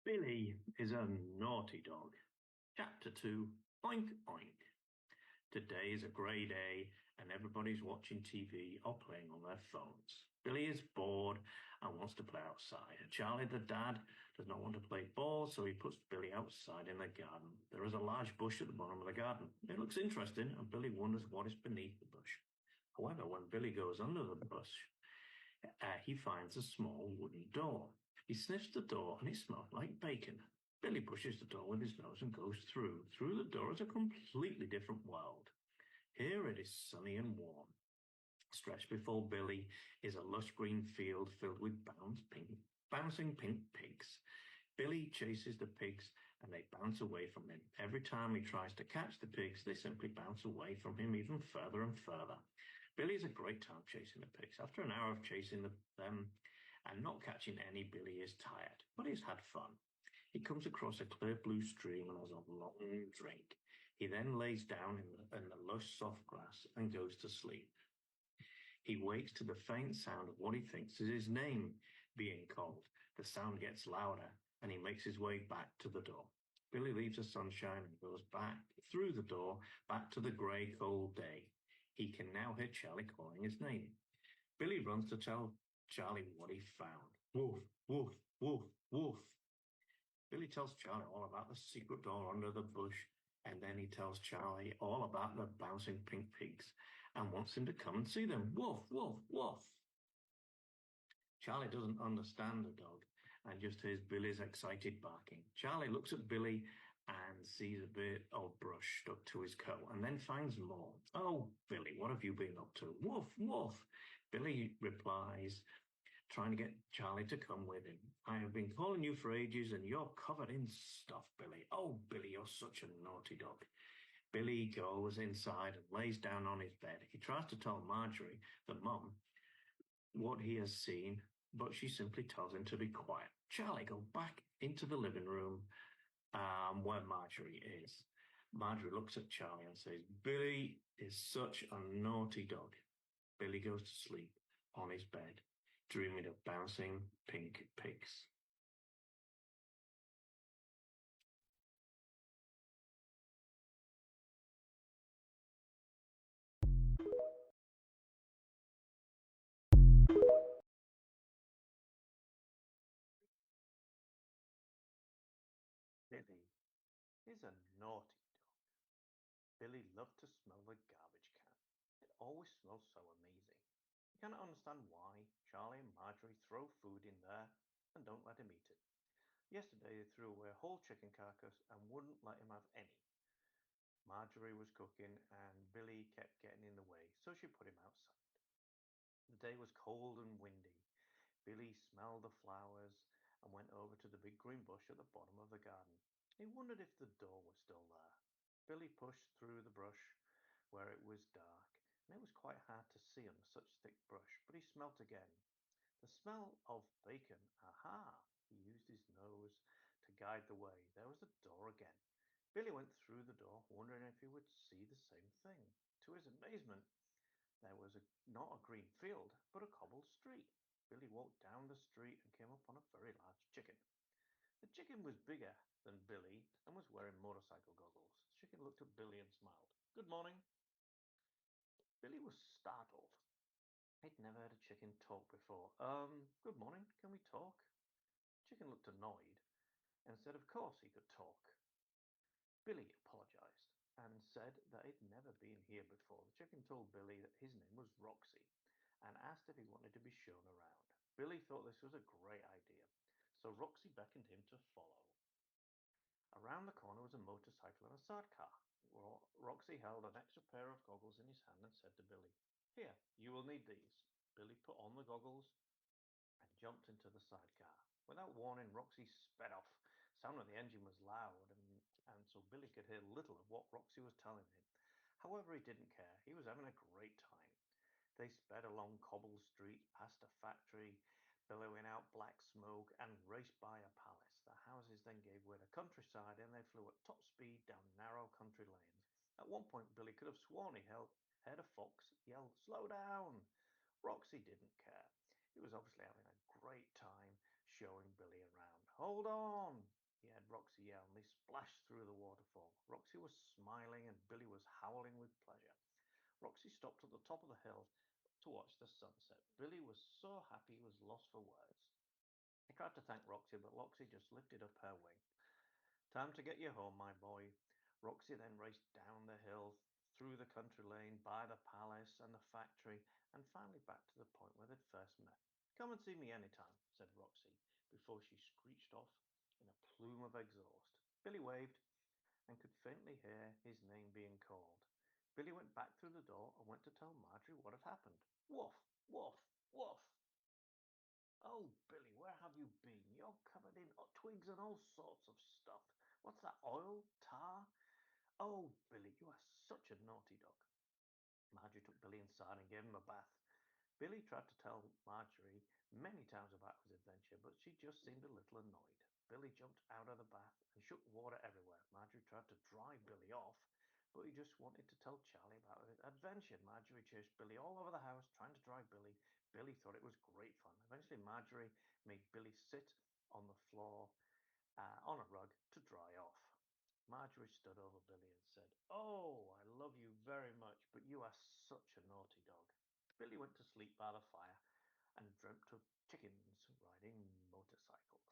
Billy is a naughty dog. Chapter 2, Oink Oink. Today is a grey day and everybody's watching TV or playing on their phones. Billy is bored and wants to play outside. Charlie, the dad, does not want to play ball, so he puts Billy outside in the garden. There is a large bush at the bottom of the garden. It looks interesting and Billy wonders what is beneath the bush. However, when Billy goes under the bush, he finds a small wooden door. He sniffs the door and it smells like bacon. Billy pushes the door with his nose and goes through. Through the door is a completely different world. Here it is sunny and warm. Stretched before Billy is a lush green field filled with bouncing pink pigs. Billy chases the pigs and they bounce away from him. Every time he tries to catch the pigs, they simply bounce away from him even further and further. Billy has a great time chasing the pigs. After an hour of chasing them and not catching any, Billy is tired, but he's had fun. He comes across a clear blue stream and has a long drink. He then lays down in the lush soft grass and goes to sleep. He wakes to the faint sound of what he thinks is his name being called. The sound gets louder and he makes his way back to the door. Billy leaves the sunshine and goes back through the door, back to the grey, cold day. He can now hear Charlie calling his name. Billy runs to tell Charlie what he found. Woof, woof, woof, woof. Billy tells Charlie all about the secret door under the bush, and then he tells Charlie all about the bouncing pink pigs and wants him to come and see them. Woof, woof, woof. Charlie doesn't understand the dog and just hears Billy's excited barking. Charlie looks at Billy and sees a bit of brush stuck to his coat and then finds more. Oh, Billy, what have you been up to? Woof, woof. Billy replies, trying to get Charlie to come with him. I have been calling you for ages and you're covered in stuff, Billy. Oh, Billy, you're such a naughty dog. Billy goes inside and lays down on his bed. He tries to tell Marjorie, the mum, what he has seen, but she simply tells him to be quiet. Charlie, go back into the living room where Marjorie is. Marjorie looks at Charlie and says, Billy is such a naughty dog. Billy goes to sleep on his bed, dreaming of bouncing pink pigs. Billy is a naughty dog. Billy loved to smell the garbage can. It always smells so amazing. He cannot understand why Charlie and Marjorie throw food in there and don't let him eat it. Yesterday they threw away a whole chicken carcass and wouldn't let him have any. Marjorie was cooking and Billy kept getting in the way, so she put him outside. The day was cold and windy. Billy smelled the flowers and went over to the big green bush at the bottom of the garden. He wondered if the door was still there. Billy pushed through the brush where it was dark, and it was quite hard to see under such thick brush, but he smelt again. The smell of bacon. Aha! He used his nose to guide the way. There was the door again. Billy went through the door, wondering if he would see the same thing. To his amazement, there was not a green field, but a cobbled street. Billy walked down the street and came upon a very large chicken. The chicken was bigger than Billy and was wearing motorcycle goggles. The chicken looked at Billy and smiled. Good morning. Billy was startled. He'd never heard a chicken talk before. Good morning. Can we talk? Chicken looked annoyed and said of course he could talk. Billy apologized and said that he'd never been here before. The chicken told Billy that his name was Roxy and asked if he wanted to be shown around. Billy thought this was a great idea, so Roxy beckoned him to follow. Around the corner was a motorcycle and a sidecar. Roxy held an extra pair of goggles in his hand and said to Billy, Here, you will need these. Billy put on the goggles and jumped into the sidecar. Without warning, Roxy sped off. The sound of the engine was loud, and so Billy could hear little of what Roxy was telling him. However, he didn't care. He was having a great time. They sped along cobbled streets, past a factory, billowing out black smoke, and raced by a palace. The houses then gave way to countryside, and they flew at top speed down narrow country lanes. At one point, Billy could have sworn he heard a fox yell, Slow down! Roxy didn't care. He was obviously having a great time showing Billy around. Hold on! he heard Roxy yell, and they splashed through the waterfall. Roxy was smiling, and Billy was howling with pleasure. Roxy stopped at the top of the hill to watch the sunset. Billy was so happy he was lost for words. He tried to thank Roxy, but Roxy just lifted up her wing. Time to get you home, my boy. Roxy then raced down the hill, through the country lane, by the palace and the factory, and finally back to the point where they'd first met. Come and see me anytime, said Roxy, before she screeched off in a plume of exhaust. Billy waved and could faintly hear his name being called. Billy went back through the door and went to tell Marjorie what had happened. Woof, woof, woof. Oh, Billy, where have you been? You're covered in twigs and all sorts of stuff. What's that, oil? Tar? Oh, Billy, you are such a naughty dog. Marjorie took Billy inside and gave him a bath. Billy tried to tell Marjorie many times about his adventure, but she just seemed a little annoyed. Billy jumped out of the bath and shook water everywhere. Marjorie tried to dry Billy off, but he just wanted to tell Charlie about his adventure. Marjorie chased Billy all over the house, trying to dry Billy. Billy thought it was great fun. Eventually, Marjorie made Billy sit on the floor on a rug to dry off. Marjorie stood over Billy and said, "Oh, I love you very much, but you are such a naughty dog." Billy went to sleep by the fire and dreamt of chickens riding motorcycles.